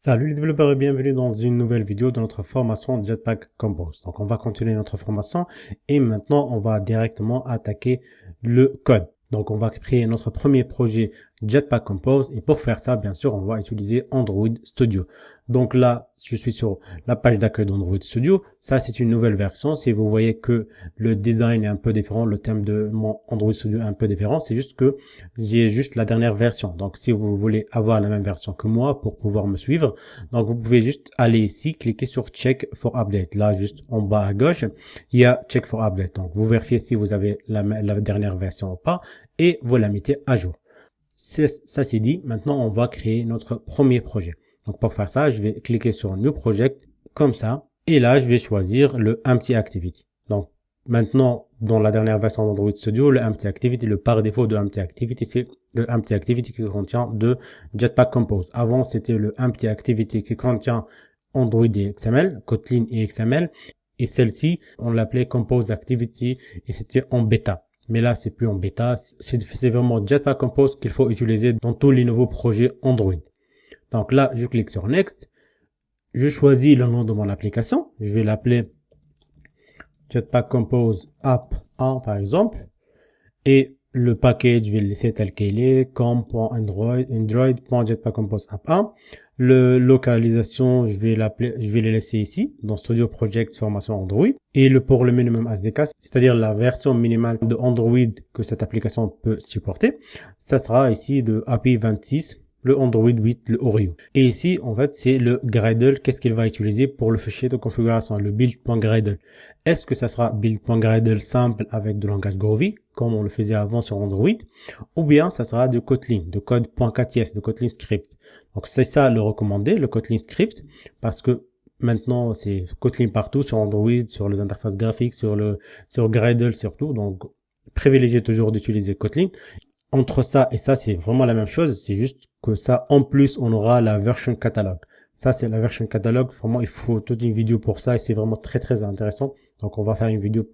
Salut les développeurs et bienvenue dans une nouvelle vidéo de notre formation Jetpack Compose. Donc on va continuer notre formation et maintenant on va directement attaquer le code. Donc on va créer notre premier projet Jetpack Compose et pour faire ça, bien sûr, on va utiliser Android Studio. Donc là, je suis sur la page d'accueil d'Android Studio. Ça, c'est une nouvelle version. Si vous voyez que le design est un peu différent, le thème de mon Android Studio est un peu différent, c'est juste que j'ai juste la dernière version. Donc si vous voulez avoir la même version que moi pour pouvoir me suivre, donc vous pouvez juste aller ici, cliquer sur Check for Update. Là, juste en bas à gauche, il y a Check for Update. Donc vous vérifiez si vous avez la dernière version ou pas et vous la mettez à jour. Ça c'est dit, maintenant on va créer notre premier projet. Donc pour faire ça, je vais cliquer sur New Project comme ça et là je vais choisir le Empty Activity. Donc maintenant dans la dernière version d'Android Studio, le Empty Activity, le par défaut de Empty Activity, c'est le Empty Activity qui contient de Jetpack Compose. Avant c'était le Empty Activity qui contient Android et XML, Kotlin et XML, et celle-ci on l'appelait Compose Activity et c'était en bêta. Mais là, c'est plus en bêta, c'est vraiment Jetpack Compose qu'il faut utiliser dans tous les nouveaux projets Android. Donc là, je clique sur Next. Je choisis le nom de mon application. Je vais l'appeler Jetpack Compose App 1 par exemple. Et le package, je vais le laisser tel qu'il est, com.android.jetpack compose app 1. Le localisation, je vais le laisser ici, dans Studio Project Formation Android. Et pour le minimum SDK, c'est-à-dire la version minimale de Android que cette application peut supporter, ça sera ici de API 26, le Android 8, le Oreo. Et ici, en fait, c'est le Gradle. Qu'est-ce qu'il va utiliser pour le fichier de configuration, le build.gradle. Est-ce que ça sera build.gradle simple avec du langage Groovy, comme on le faisait avant sur Android, ou bien ça sera de Kotlin, de code.kts, de Kotlin Script. Donc c'est ça le recommandé, le Kotlin Script, parce que maintenant c'est Kotlin partout sur Android, sur les interfaces graphiques, sur Gradle surtout. Donc privilégiez toujours d'utiliser Kotlin. Entre ça et ça, c'est vraiment la même chose. C'est juste que ça, en plus, on aura la version catalogue. Ça, c'est la version catalogue. Vraiment, il faut toute une vidéo pour ça et c'est vraiment très, très intéressant. Donc, on va faire une vidéo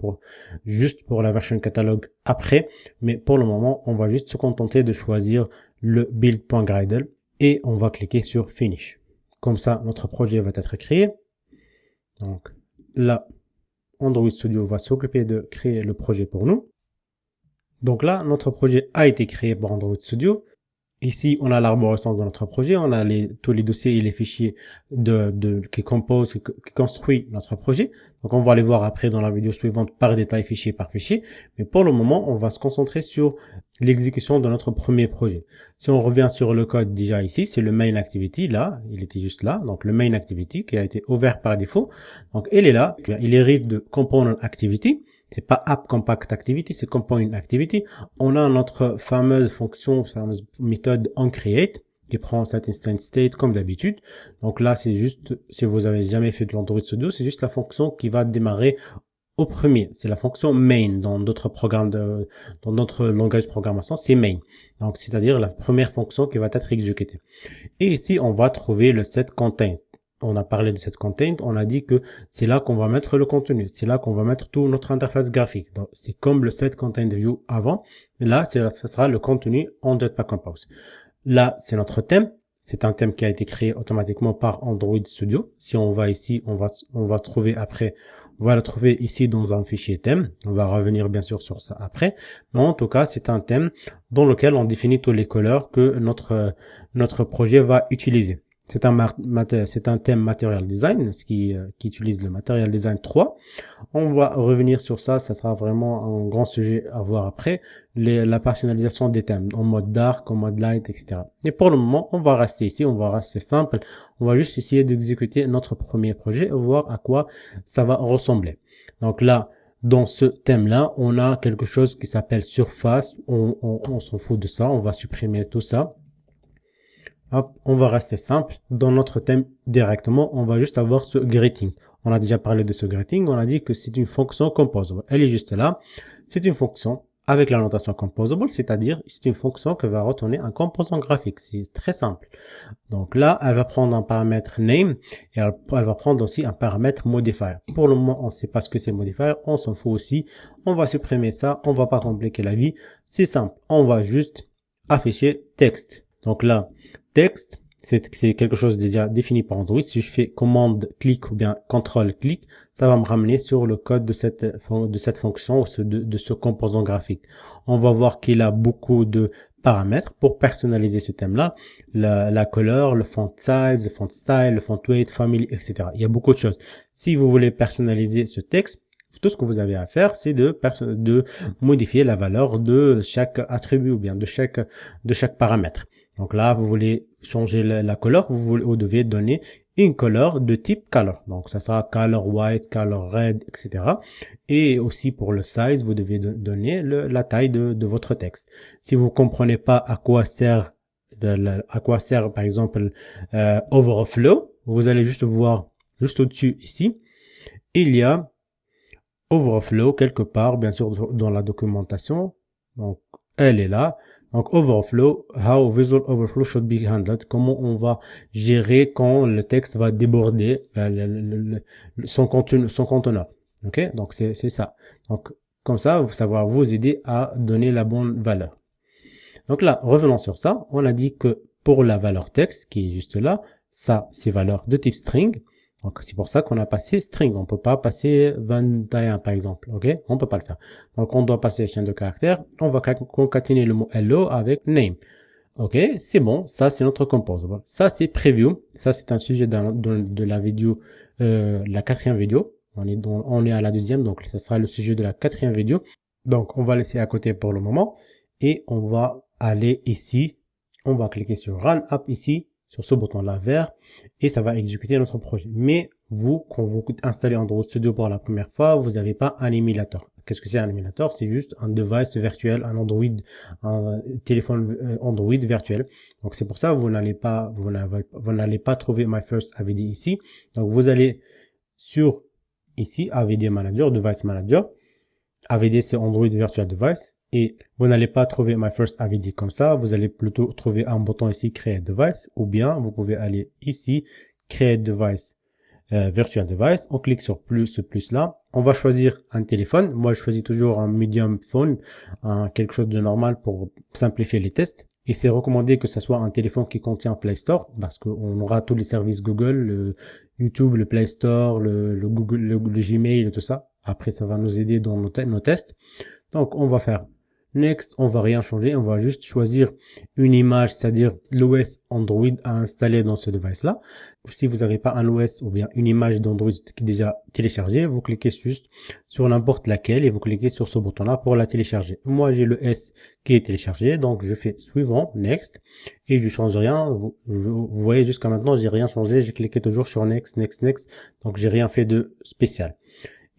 juste pour la version catalogue après. Mais pour le moment, on va juste se contenter de choisir le build.gradle et on va cliquer sur Finish. Comme ça, notre projet va être créé. Donc, là, Android Studio va s'occuper de créer le projet pour nous. Donc là, notre projet a été créé par Android Studio. Ici, on a l'arborescence de notre projet, on a tous les dossiers et les fichiers qui construisent notre projet. Donc, on va les voir après dans la vidéo suivante par détail, fichier par fichier. Mais pour le moment, on va se concentrer sur l'exécution de notre premier projet. Si on revient sur le code déjà ici, c'est le main activity, là, il était juste là. Donc, le main activity qui a été ouvert par défaut. Donc, il est là, il hérite de component activity. C'est pas app compact activity, c'est component activity. On a notre fameuse fonction, fameuse méthode onCreate qui prend cet instant state comme d'habitude. Donc là, c'est juste, si vous avez jamais fait de l'Android Studio, c'est juste la fonction qui va démarrer au premier. C'est la fonction main dans d'autres programmes dans notre langage de programmation, c'est main. Donc, c'est-à-dire la première fonction qui va être exécutée. Et ici, on va trouver le set content. On a parlé de cette content, on a dit que c'est là qu'on va mettre le contenu, c'est là qu'on va mettre toute notre interface graphique. Donc c'est comme le set content view avant, mais là ça sera le contenu en Jetpack Compose. Là c'est notre thème, c'est un thème qui a été créé automatiquement par Android Studio. Si on va ici, on va trouver après, on va le trouver ici dans un fichier thème. On va revenir bien sûr sur ça après, mais en tout cas c'est un thème dans lequel on définit tous les couleurs que notre projet va utiliser. C'est un thème Material Design, qui utilise le Material Design 3. On va revenir sur ça, ça sera vraiment un grand sujet à voir après. La personnalisation des thèmes, en mode dark, en mode light, etc. Et pour le moment, on va rester ici, on va rester simple. On va juste essayer d'exécuter notre premier projet et voir à quoi ça va ressembler. Donc là, dans ce thème-là, on a quelque chose qui s'appelle surface. On s'en fout de ça, on va supprimer tout ça. Hop, on va rester simple. Dans notre thème directement, on va juste avoir ce greeting. On a déjà parlé de ce greeting. On a dit que c'est une fonction composable. Elle est juste là. C'est une fonction avec la notation composable, c'est-à-dire c'est une fonction qui va retourner un composant graphique. C'est très simple. Donc là, elle va prendre un paramètre name et elle va prendre aussi un paramètre modifier. Pour le moment, on ne sait pas ce que c'est modifier. On s'en fout aussi. On va supprimer ça. On va pas compliquer la vie. C'est simple. On va juste afficher texte. Donc là, texte, C'est quelque chose déjà défini par Android. Si je fais commande clic ou bien contrôle clic, ça va me ramener sur le code de cette fonction, de ce composant graphique. On va voir qu'il a beaucoup de paramètres pour personnaliser ce thème-là. La couleur, le font size, le font style, le font weight, family, etc. Il y a beaucoup de choses. Si vous voulez personnaliser ce texte, tout ce que vous avez à faire, c'est de modifier la valeur de chaque attribut ou bien de chaque paramètre. Donc là, vous voulez changer la couleur, vous devez donner une couleur de type color. Donc ça sera color white, color red, etc. Et aussi pour le size, vous devez donner la taille de votre texte. Si vous comprenez pas à quoi sert par exemple overflow, vous allez juste voir juste au-dessus ici, il y a overflow quelque part, bien sûr dans la documentation. Donc elle est là. Donc overflow, how visual overflow should be handled, comment on va gérer quand le texte va déborder son conteneur. Ok, donc c'est ça. Donc comme ça, ça va vous aider à donner la bonne valeur. Donc là, revenons sur ça. On a dit que pour la valeur texte qui est juste là, ça c'est valeur de type string. Donc c'est pour ça qu'on a passé string. On peut pas passer 21 par exemple. Ok, on peut pas le faire. Donc on doit passer chaîne de caractères. On va concaténer le mot hello avec name. Ok, c'est bon. Ça c'est notre compose. Voilà. Ça c'est preview. Ça c'est un sujet de la vidéo, la 4e vidéo. On est à la 2e, donc ça sera le sujet de la 4e vidéo. Donc on va laisser à côté pour le moment et on va aller ici. On va cliquer sur Run App ici, sur ce bouton-là vert, et ça va exécuter notre projet. Mais vous, quand vous installez Android Studio pour la première fois, vous n'avez pas un émulateur. Qu'est-ce que c'est un émulateur? C'est juste un device virtuel, un téléphone Android virtuel. Donc c'est pour ça que vous n'allez pas trouver My First AVD ici. Donc vous allez sur ici AVD Manager, Device Manager. AVD c'est Android Virtual Device. Et vous n'allez pas trouver My First AVD comme ça, vous allez plutôt trouver un bouton ici Create Device, ou bien vous pouvez aller ici Create Device, Virtual Device, on clique sur ce plus là, on va choisir un téléphone, moi je choisis toujours un medium phone, quelque chose de normal pour simplifier les tests, et c'est recommandé que ce soit un téléphone qui contient Play Store, parce qu'on aura tous les services Google, le YouTube, le Play Store, le Google, le Gmail et tout ça, après ça va nous aider dans nos tests. Donc on va faire Next, on va rien changer, on va juste choisir une image, c'est-à-dire l'OS Android à installer dans ce device-là. Si vous n'avez pas un OS ou bien une image d'Android qui est déjà téléchargée, vous cliquez juste sur n'importe laquelle et vous cliquez sur ce bouton-là pour la télécharger. Moi, j'ai le S qui est téléchargé, donc je fais suivant, Next, et je change rien. Vous voyez, jusqu'à maintenant, j'ai rien changé, j'ai cliqué toujours sur Next, Next, Next, donc j'ai rien fait de spécial.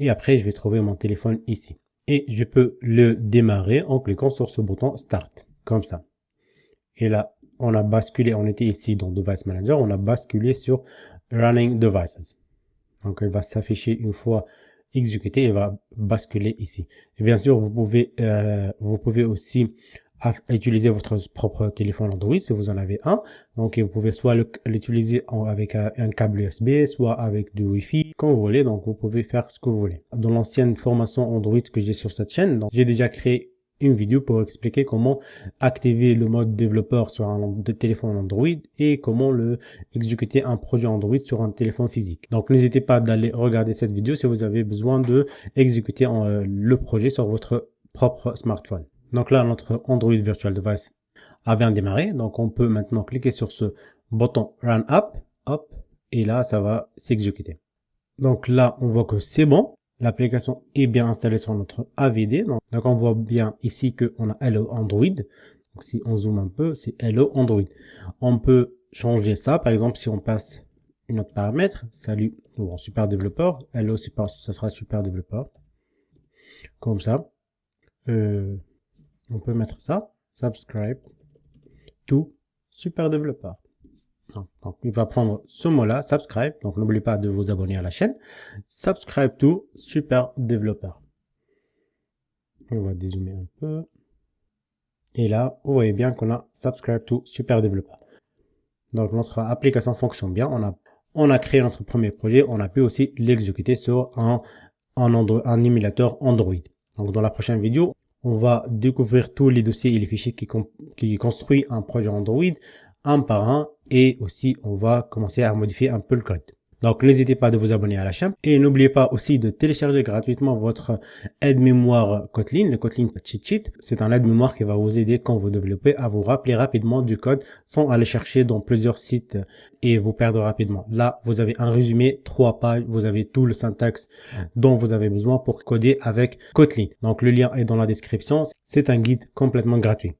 Et après, je vais trouver mon téléphone ici. Et je peux le démarrer en cliquant sur ce bouton Start, comme ça. Et là, on a basculé, on était ici dans Device Manager, on a basculé sur Running Devices. Donc, il va s'afficher une fois exécuté, il va basculer ici. Et bien sûr, vous pouvez aussi utiliser votre propre téléphone Android si vous en avez un. Donc vous pouvez soit l'utiliser avec un câble USB, soit avec du Wi-Fi, comme vous voulez. Donc vous pouvez faire ce que vous voulez. Dans l'ancienne formation Android que j'ai sur cette chaîne, j'ai déjà créé une vidéo pour expliquer comment activer le mode développeur sur un téléphone Android et comment exécuter un projet Android sur un téléphone physique. Donc n'hésitez pas d'aller regarder cette vidéo si vous avez besoin de exécuter le projet sur votre propre smartphone. Donc là, notre Android Virtual Device a bien démarré. Donc on peut maintenant cliquer sur ce bouton Run App, hop, et là, ça va s'exécuter. Donc là, on voit que c'est bon. L'application est bien installée sur notre AVD. Donc on voit bien ici qu'on a Hello Android. Donc si on zoome un peu, c'est Hello Android. On peut changer ça. Par exemple, si on passe une autre paramètre, salut, ou super développeur, Hello, ça sera super développeur. Comme ça. On peut mettre ça, subscribe to super développeur. Donc, il va prendre ce mot-là, subscribe. Donc, n'oubliez pas de vous abonner à la chaîne. Subscribe to super développeur. On va dézoomer un peu. Et là, vous voyez bien qu'on a subscribe to super développeur. Donc, notre application fonctionne bien. On a créé notre premier projet. On a pu aussi l'exécuter sur un émulateur Android. Donc, dans la prochaine vidéo, on va découvrir tous les dossiers et les fichiers qui construisent un projet Android un par un et aussi on va commencer à modifier un peu le code. Donc, n'hésitez pas de vous abonner à la chaîne et n'oubliez pas aussi de télécharger gratuitement votre aide-mémoire Kotlin, le Kotlin Cheat Sheet. C'est un aide-mémoire qui va vous aider quand vous développez à vous rappeler rapidement du code sans aller chercher dans plusieurs sites et vous perdre rapidement. Là, vous avez un résumé, 3 pages, vous avez tout le syntaxe dont vous avez besoin pour coder avec Kotlin. Donc, le lien est dans la description. C'est un guide complètement gratuit.